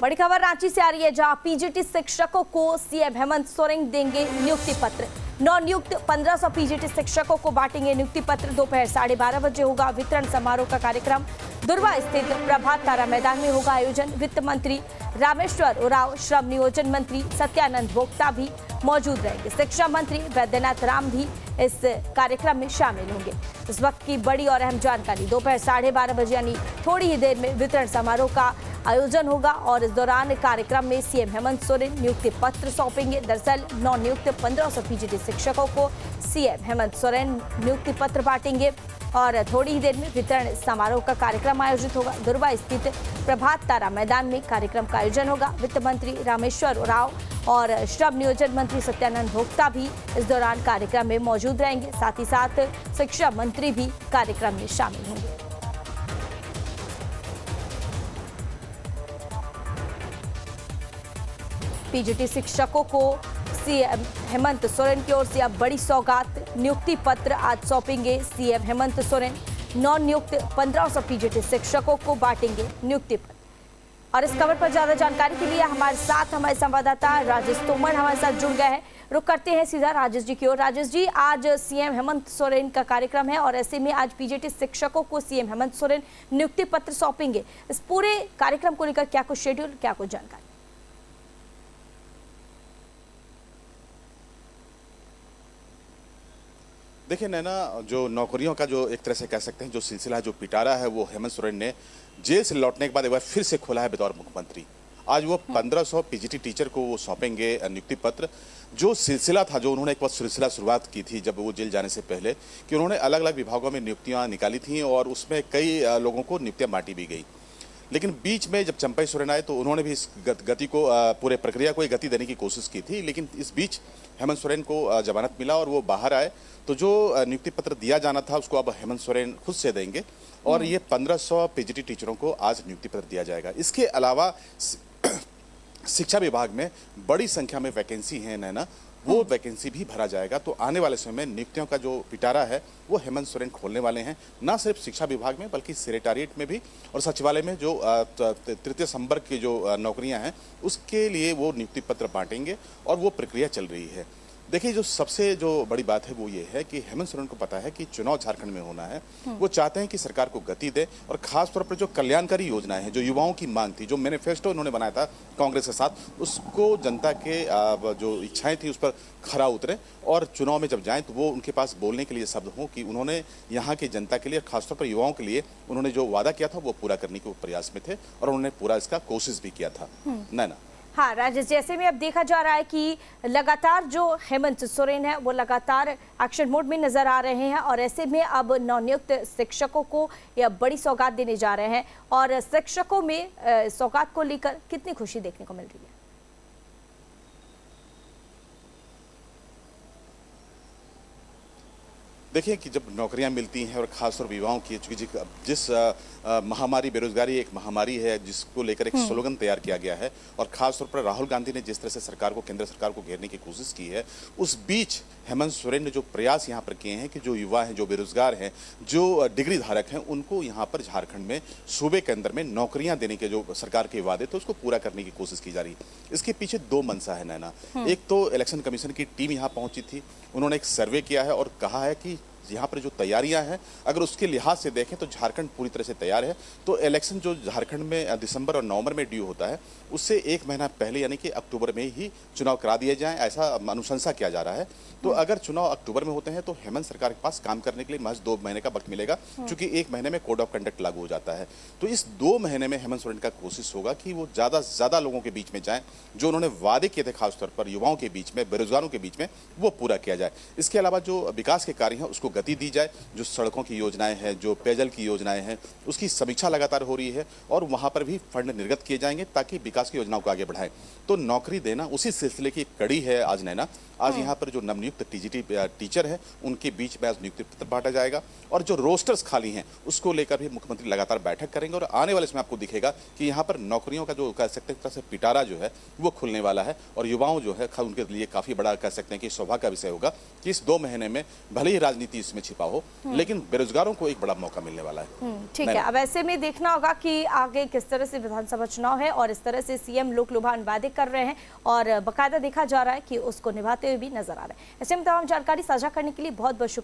बड़ी खबर रांची से आ रही है, जहां पीजीटी शिक्षकों को सीएम हेमंत सोरेन देंगे नियुक्ति पत्र। नव नियुक्त 1500 पीजीटी शिक्षकों को बांटेंगे नियुक्ति पत्र। दोपहर 12:30 बजे होगा वितरण समारोह का कार्यक्रम। दुर्वा स्थित प्रभात तारा मैदान में होगा आयोजन। वित्त मंत्री रामेश्वर उरांव, श्रम नियोजन मंत्री सत्यानंद भोक्ता भी मौजूद रहेंगे। शिक्षा मंत्री वैद्यनाथ राम भी इस कार्यक्रम में शामिल होंगे। इस वक्त की बड़ी और अहम जानकारी, दोपहर 12:30 बजे यानी थोड़ी ही देर में वितरण समारोह का आयोजन होगा और इस दौरान कार्यक्रम में सीएम हेमंत सोरेन नियुक्ति पत्र सौंपेंगे। दरअसल नव नियुक्त 1500 पीजीटी शिक्षकों को सीएम हेमंत सोरेन नियुक्ति पत्र बांटेंगे और थोड़ी ही देर में वितरण समारोह का कार्यक्रम आयोजित होगा। दुर्वा स्थित प्रभात तारा मैदान में कार्यक्रम का आयोजन होगा। वित्त मंत्री रामेश्वर उरांव और श्रम नियोजन मंत्री सत्यानंद भोक्ता भी इस दौरान कार्यक्रम में मौजूद रहेंगे। साथ ही साथ शिक्षा मंत्री भी कार्यक्रम में शामिल होंगे। पीजीटी शिक्षकों को सीएम हेमंत सोरेन की ओर से अब बड़ी सौगात, नियुक्ति पत्र आज सौंपेंगे सीएम हेमंत सोरेन। नव नियुक्त 1500 पीजीटी शिक्षकों को बांटेंगे नियुक्ति पत्र। और इस खबर पर ज्यादा जानकारी के लिए हमारे साथ हमारे संवाददाता राजेश तोमर हमारे साथ जुड़ गए हैं। रुक करते हैं सीधा राजेश जी की ओर। राजेश जी, आज सीएम हेमंत सोरेन का कार्यक्रम है और ऐसे में आज पीजीटी शिक्षकों को सीएम हेमंत सोरेन नियुक्ति पत्र सौंपेंगे। इस पूरे कार्यक्रम को लेकर क्या कुछ शेड्यूल, क्या कुछ जानकारी? देखिए नैना, जो नौकरियों का जो एक तरह से कह सकते हैं जो सिलसिला जो पिटारा है, वो हेमंत सोरेन ने जेल से लौटने के बाद एक बार फिर से खोला है बतौर मुख्यमंत्री। आज वो 1500 पीजीटी टीचर को वो सौंपेंगे नियुक्ति पत्र। जो सिलसिला था, जो उन्होंने एक बार सिलसिला शुरुआत की थी जब वो जेल जाने से पहले, कि उन्होंने अलग अलग विभागों में नियुक्तियाँ निकाली थी और उसमें कई लोगों को नियुक्तियाँ बांटी भी गई। लेकिन बीच में जब चंपई सोरेन आए तो उन्होंने भी इस गति को, पूरे प्रक्रिया को एक गति देने की कोशिश की थी। लेकिन इस बीच हेमंत सोरेन को जमानत मिला और वो बाहर आए, तो जो नियुक्ति पत्र दिया जाना था उसको अब हेमंत सोरेन खुद से देंगे और ये 1500 पीजीटी टीचरों को आज नियुक्ति पत्र दिया जाएगा। इसके अलावा शिक्षा विभाग में बड़ी संख्या में वैकेंसी है नैना, वो वैकेंसी भी भरा जाएगा। तो आने वाले समय में नियुक्तियों का जो पिटारा है वो हेमंत सोरेन खोलने वाले हैं, ना सिर्फ शिक्षा विभाग में बल्कि सेक्रेटेरिएट में भी और सचिवालय में जो तृतीय संवर्ग की जो नौकरियां हैं उसके लिए वो नियुक्ति पत्र बांटेंगे और वो प्रक्रिया चल रही है। देखिए, जो सबसे जो बड़ी बात है वो ये है कि हेमंत सोरेन को पता है कि चुनाव झारखंड में होना है। वो चाहते हैं कि सरकार को गति दे और खास तौर पर जो कल्याणकारी योजनाएं हैं, जो युवाओं की मांग थी, जो मैनिफेस्टो उन्होंने बनाया था कांग्रेस के साथ, उसको जनता के जो इच्छाएं थी उस पर खरा उतरे और चुनाव में जब जाएं तो वो उनके पास बोलने के लिए शब्द हों कि उन्होंने यहाँ की जनता के लिए, खासतौर पर युवाओं के लिए उन्होंने जो वादा किया था वो पूरा करने के प्रयास में थे और उन्होंने पूरा इसका कोशिश भी किया था। नैना। हाँ राजेश, जैसे में अब देखा जा रहा है कि लगातार जो हेमंत सोरेन है वो लगातार एक्शन मोड में नजर आ रहे हैं और ऐसे में अब नवनियुक्त शिक्षकों को यह बड़ी सौगात देने जा रहे हैं और शिक्षकों में सौगात को लेकर कितनी खुशी देखने को मिल रही है? देखिए कि जब नौकरियां मिलती हैं और खासतौर युवाओं की, चूंकि जिस महामारी, बेरोजगारी एक महामारी है जिसको लेकर एक स्लोगन तैयार किया गया है और खासतौर पर राहुल गांधी ने जिस तरह से सरकार को, केंद्र सरकार को घेरने की कोशिश की है, उस बीच हेमंत सोरेन ने जो प्रयास यहाँ पर किए हैं कि जो युवा हैं, जो बेरोजगार हैं, जो डिग्री धारक हैं, उनको यहाँ पर झारखंड में सूबे के अंदर में नौकरियां देने के जो सरकार के वादे थे उसको पूरा करने की कोशिश की जा रही है। इसके पीछे दो मंशा है नैना। एक तो इलेक्शन कमीशन की टीम यहाँ पहुंची थी, उन्होंने एक सर्वे किया है और कहा है कि यहाँ पर जो तैयारियां हैं, अगर उसके लिहाज से देखें तो झारखंड पूरी तरह से तैयार है। तो इलेक्शन जो झारखंड में दिसंबर और नवंबर में ड्यू होता है, उससे एक महीना पहले यानी कि अक्टूबर में ही चुनाव करा दिए जाएं, ऐसा अनुशंसा किया जा रहा है। तो अगर चुनाव अक्टूबर में होते हैं तो हेमंत सरकार के पास काम करने के लिए महज 2 महीने का वक्त मिलेगा, क्योंकि 1 महीने में कोड ऑफ कंडक्ट लागू हो जाता है। तो इस 2 महीने में हेमंत सोरेन का कोशिश होगा कि वो ज़्यादा से ज़्यादा लोगों के बीच में जाएं, जो उन्होंने वादे किए थे खासतौर पर युवाओं के बीच में, बेरोजगारों के बीच में, वो पूरा किया जाए। इसके अलावा जो विकास के कार्य हैं उसको गति दी जाए, जो सड़कों की योजनाएं हैं, जो पेयजल की योजनाएं हैं, उसकी समीक्षा लगातार हो रही है और वहां पर भी फंड निर्गत किए जाएंगे ताकि विकास की योजनाओं को आगे बढ़ाएं। तो नौकरी देना उसी सिलसिले की कड़ी है आज नैना। आज यहाँ पर जो नवनियुक्त टीजीटी टीचर है उनके बीच में आज नियुक्ति पत्र बांटा जाएगा और जो रोस्टर्स खाली हैं उसको लेकर भी मुख्यमंत्री लगातार बैठक करेंगे और आने वाले समय आपको दिखेगा कि यहाँ पर नौकरियों का जो कह सकते हैं तरह से पिटारा जो है वो खुलने वाला है और युवाओं जो है उनके लिए काफ़ी बड़ा कह सकते हैं कि सौभाग्य का विषय होगा कि इस 2 महीने में भले ही राजनीति इसमें छिपा हो, लेकिन बेरोजगारों को एक बड़ा मौका मिलने वाला है। ठीक है, अब ऐसे में देखना होगा कि आगे किस तरह से विधानसभा चुनाव है और इस तरह से सीएम लोक लुभान वादे कर रहे हैं और बाकायदा देखा जा रहा है कि उसको निभाते हुए भी नजर आ रहे हैं। ऐसे में तमाम जानकारी साझा करने के लिए बहुत बहुत शुक्रिया।